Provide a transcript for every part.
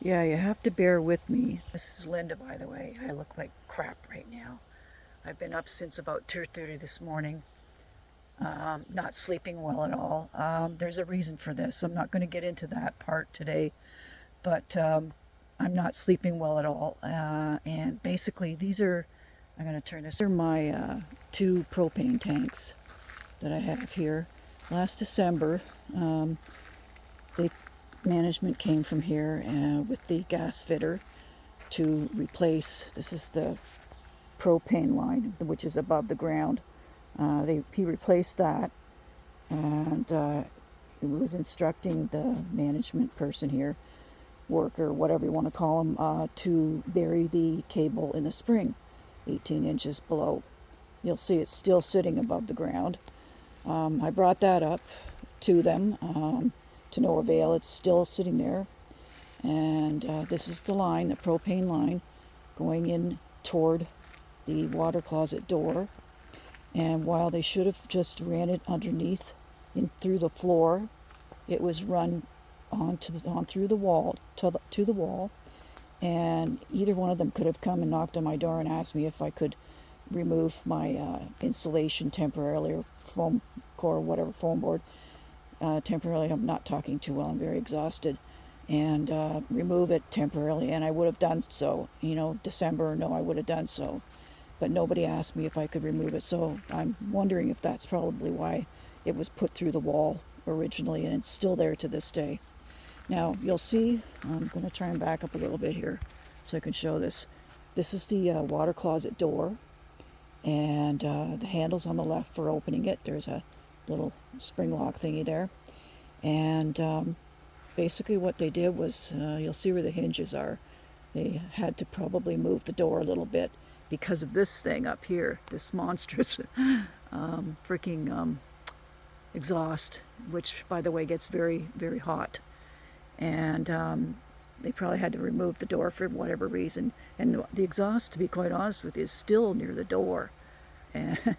Yeah, you have to bear with me. This is Linda, by the way. I look like crap right now. I've been up since about 2:30 this morning, not sleeping well at all. There's a reason for this. I'm not going to get into that part today, but I'm not sleeping well at all. And basically, I'm going to turn this, are my two propane tanks that I have here. Last December, the management came from here with the gas fitter to replace. This is the propane line, which is above the ground. He replaced that, and he was instructing the management person here, worker, whatever you want to call him, to bury the cable in the spring, 18 inches below. You'll see it's still sitting above the ground. I brought that up to them to no avail. It's still sitting there. And this is the line, the propane line, going in toward the water closet door. And while they should have just ran it underneath in through the floor, it was run on through the wall to the wall. And either one of them could have come and knocked on my door and asked me if I could remove my insulation temporarily, or foam core, whatever, foam board temporarily. I'm not talking too well. I'm very exhausted. And remove it temporarily, and I would have done so. December, no, I would have done so. But nobody asked me if I could remove it, so I'm wondering if that's probably why it was put through the wall originally, and it's still there to this day. Now, you'll see, I'm going to try and back up a little bit here so I can show this. This is the water closet door, and the handle's on the left for opening it. There's a little spring lock thingy there. And basically what they did was, you'll see where the hinges are. They had to probably move the door a little bit because of this thing up here, this monstrous freaking exhaust, which, by the way, gets very, very hot. And they probably had to remove the door for whatever reason. And the exhaust, to be quite honest with you, is still near the door. And,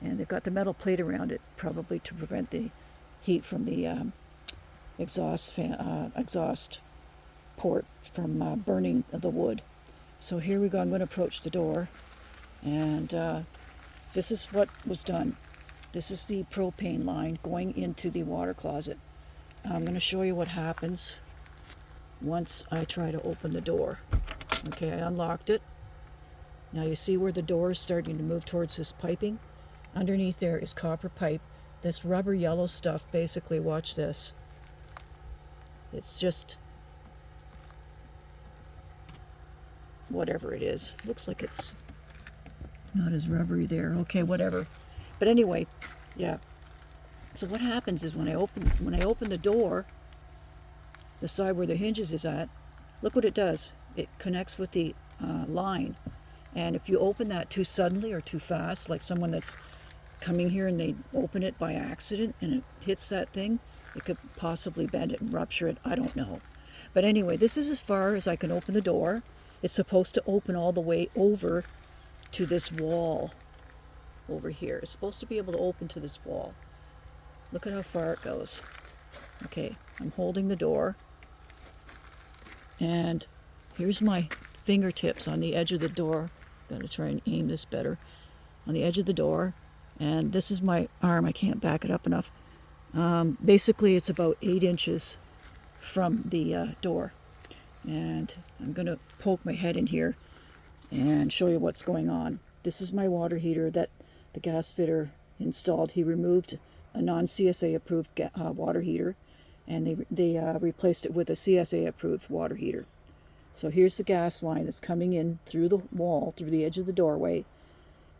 and they've got the metal plate around it, probably to prevent the heat from the exhaust port from burning the wood. So here we go. I'm going to approach the door, and this is what was done. This is the propane line going into the water closet. I'm going to show you what happens once I try to open the door. Okay, I unlocked it. Now you see where the door is starting to move towards this piping? Underneath there is copper pipe. This rubber yellow stuff, basically, watch this. It's just whatever it is. Looks like it's not as rubbery there. Okay, whatever. But anyway, yeah. So what happens is when I open the door, the side where the hinges is at, look what it does. It connects with the line. And if you open that too suddenly or too fast, like someone that's coming here and they open it by accident and it hits that thing, it could possibly bend it and rupture it. I don't know. But anyway, this is as far as I can open the door. It's supposed to open all the way over to this wall over here. It's supposed to be able to open to this wall. Look at how far it goes. Okay, I'm holding the door. And here's my fingertips on the edge of the door. Gotta try and aim this better. On the edge of the door. And this is my arm. I can't back it up enough. Basically, it's about 8 inches from the door. And I'm going to poke my head in here and show you what's going on. This is my water heater that the gas fitter installed. He removed a non-CSA approved water heater, and they replaced it with a CSA approved water heater. So here's the gas line that's coming in through the wall, through the edge of the doorway,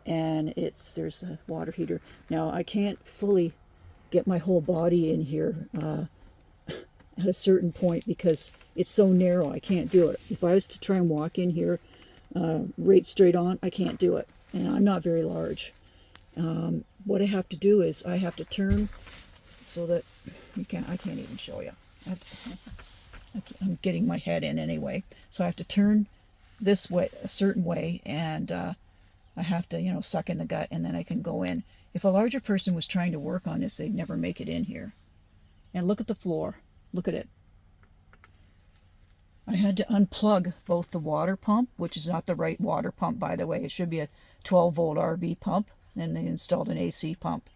and there's a water heater. Now I can't fully get my whole body in here at a certain point because it's so narrow. I can't do it. If I was to try and walk in here right straight on, I can't do it, and I'm not very large. What I have to do is I have to turn so that I can't even show you. I'm getting my head in anyway, so I have to turn this way, a certain way, and I have to, suck in the gut, and then I can go in. If a larger person was trying to work on this, they'd never make it in here. And look at the floor. Look at it. I had to unplug both the water pump, which is not the right water pump, by the way. It should be a 12-volt RV pump, and they installed an AC pump.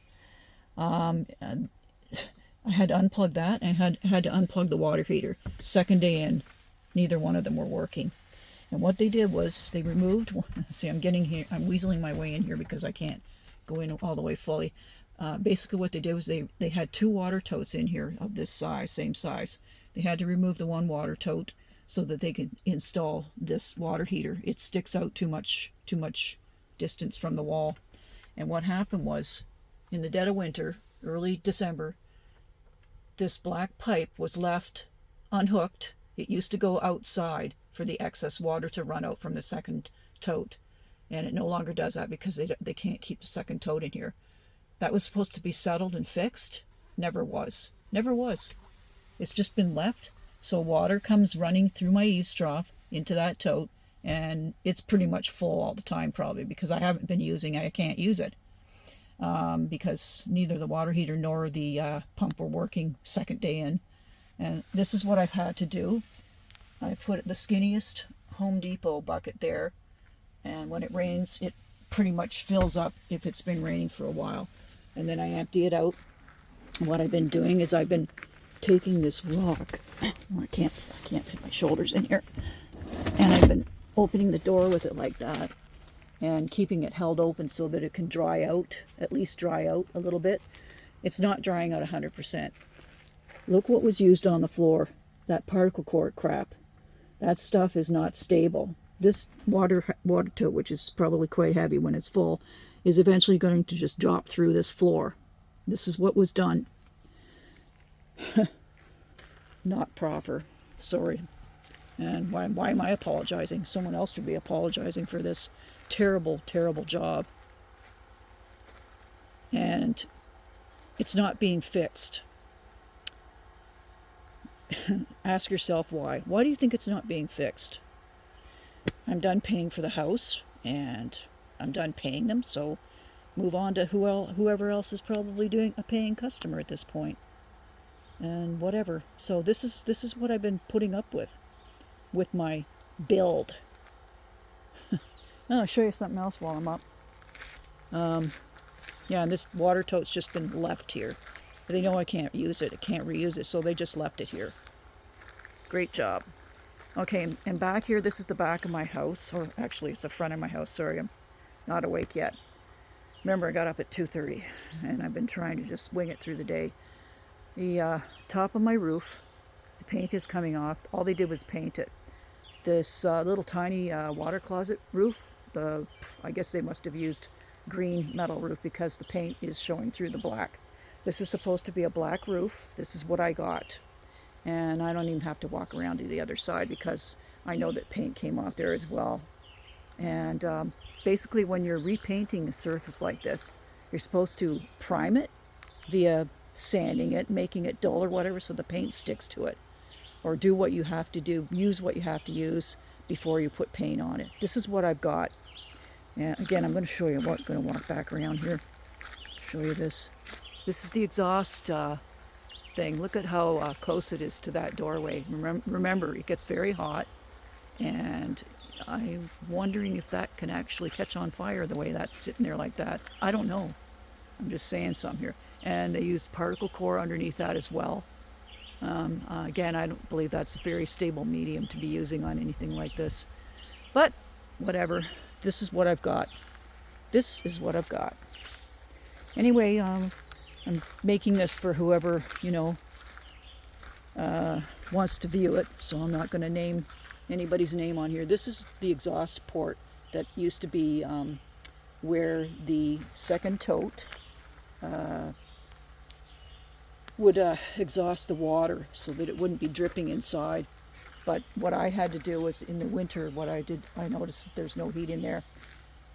And I had to unplug that, and I had to unplug the water heater. Second day in, neither one of them were working. And what they did was they removed, see, I'm getting here, I'm weaseling my way in here because I can't go in all the way fully. Basically what they did was they had 2 water totes in here of this size, same size. They had to remove the one water tote so that they could install this water heater. It sticks out too much distance from the wall. And what happened was, in the dead of winter, early December, this black pipe was left unhooked. It used to go outside for the excess water to run out from the second tote. And it no longer does that because they can't keep the second tote in here. That was supposed to be settled and fixed. Never was. Never was. It's just been left. So water comes running through my eaves trough into that tote, and it's pretty much full all the time probably because I haven't been using it. I can't use it because neither the water heater nor the pump were working second day in. And this is what I've had to do. I put the skinniest Home Depot bucket there, and when it rains, it pretty much fills up if it's been raining for a while. And then I empty it out. What I've been doing is I've been taking this rock. I can't fit my shoulders in here. And I've been opening the door with it like that and keeping it held open so that it can dry out, at least dry out a little bit. It's not drying out 100%. Look what was used on the floor. That particle cord crap. That stuff is not stable. This water tote, which is probably quite heavy when it's full, is eventually going to just drop through this floor. This is what was done. Not proper. Sorry. And why am I apologizing? Someone else should be apologizing for this terrible, terrible job. And it's not being fixed. Ask yourself why. Why do you think it's not being fixed? I'm done paying for the house, and I'm done paying them, so move on to whoever else is probably doing a paying customer at this point. And whatever. So this is what I've been putting up with my build. I'll show you something else while I'm up. Yeah, and this water tote's just been left here. They know I can't use it, I can't reuse it, so they just left it here. Great job. Okay, and back here, this is the back of my house, or actually it's the front of my house. Sorry, I'm not awake yet. Remember, I got up at 2:30, and I've been trying to just wing it through the day. The top of my roof, the paint is coming off. All they did was paint it. This little tiny water closet roof, I guess they must have used green metal roof because the paint is showing through the black. This is supposed to be a black roof. This is what I got. And I don't even have to walk around to the other side because I know that paint came off there as well. And basically when you're repainting a surface like this, you're supposed to prime it via sanding it, making it dull or whatever so the paint sticks to it. Or do what you have to do, use what you have to use before you put paint on it. This is what I've got. And again, I'm going to show you what. I'm going to walk back around here, show you this. This is the exhaust thing. Look at how close it is to that doorway. Remember, it gets very hot, and I'm wondering if that can actually catch on fire the way that's sitting there like that. I don't know. I'm just saying something here. And they used particle core underneath that as well. Again, I don't believe that's a very stable medium to be using on anything like this. But whatever. This is what I've got. This is what I've got. Anyway, I'm making this for whoever, wants to view it. So I'm not going to name anybody's name on here. This is the exhaust port that used to be where the second tote would exhaust the water so that it wouldn't be dripping inside. But what I had to do was in the winter, I noticed that there's no heat in there.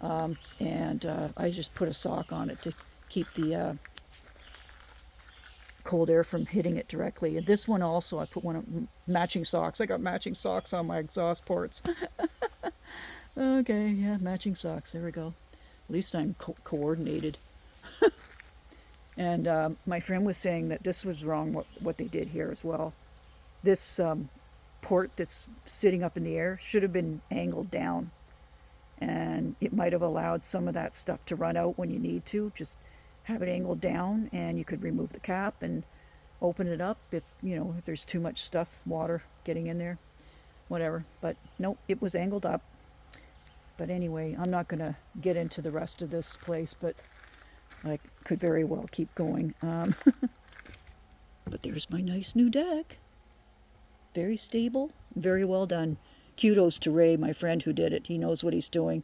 And I just put a sock on it to keep the cold air from hitting it directly. And this one also, I put one of matching socks. I got matching socks on my exhaust ports. Okay, yeah, matching socks. There we go. At least I'm coordinated. And my friend was saying that this was wrong, what they did here as well. This port that's sitting up in the air should have been angled down, and it might have allowed some of that stuff to run out when you need to. Just have it angled down, and you could remove the cap and open it up if, you know, if there's too much stuff, water getting in there, whatever. But nope, it was angled up. But anyway, I'm not going to get into the rest of this place, but I could very well keep going. But there's my nice new deck. Very stable, very well done. Kudos to Ray, my friend who did it. He knows what he's doing.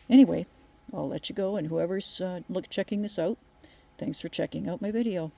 Anyway, I'll let you go, and whoever's checking this out, thanks for checking out my video.